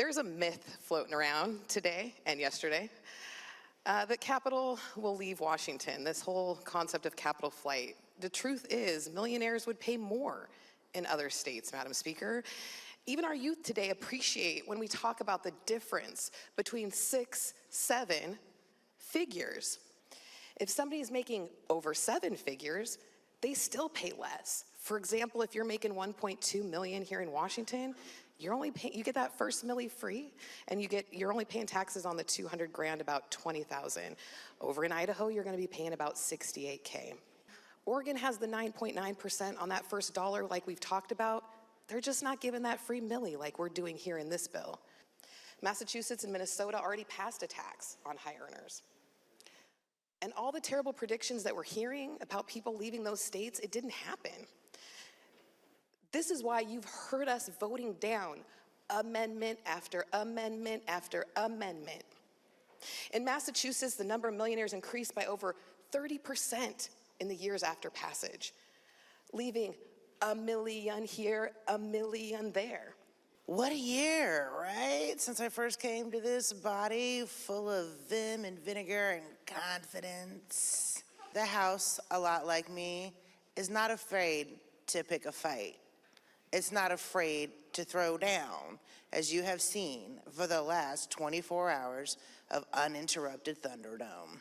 There's a myth floating around today and yesterday that capital will leave Washington, this whole concept of capital flight. The truth is, millionaires would pay more in other states, Madam Speaker. Even our youth today appreciate when we talk about the difference between 6, 7 figures. If somebody's making over 7 figures, they still pay less. For example, if you're making 1.2 million here in Washington, you get that first milli free, and you're only paying taxes on the 200 grand, about 20,000. Over in Idaho, you're going to be paying about 68K. Oregon has the 9.9% on that first dollar, like we've talked about. They're just not giving that free milli like we're doing here in this bill. Massachusetts and Minnesota already passed a tax on high earners. And all the terrible predictions that we're hearing about people leaving those states, it didn't happen. This is why you've heard us voting down amendment after amendment after amendment. In Massachusetts, the number of millionaires increased by over 30% in the years after passage, leaving a million here, a million there. What a year, right? Since I first came to this body full of vim and vinegar and confidence. The House, a lot like me, is not afraid to pick a fight. It's not afraid to throw down, as you have seen for the last 24 hours of uninterrupted Thunderdome.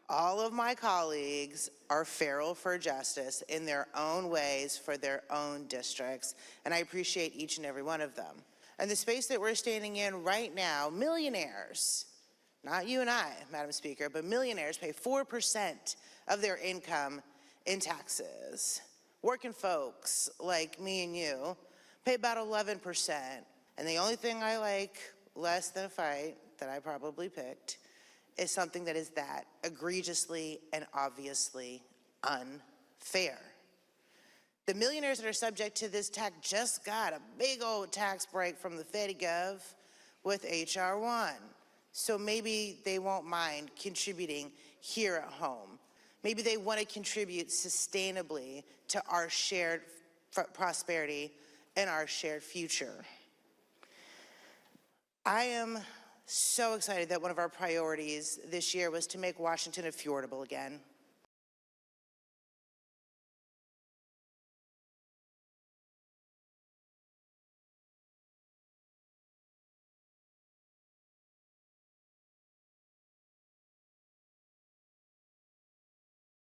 All of my colleagues are feral for justice in their own ways for their own districts, and I appreciate each and every one of them. And the space that we're standing in right now, millionaires, not you and I, Madam Speaker, but millionaires pay 4% of their income in taxes. Working folks like me and you pay about 11%. And the only thing I like less than a fight that I probably picked is something that is that egregiously and obviously unfair. The millionaires that are subject to this tax just got a big old tax break from the FedGov with HR 1. So maybe they won't mind contributing here at home. Maybe they want to contribute sustainably to our shared prosperity and our shared future. I am so excited that one of our priorities this year was to make Washington affordable again.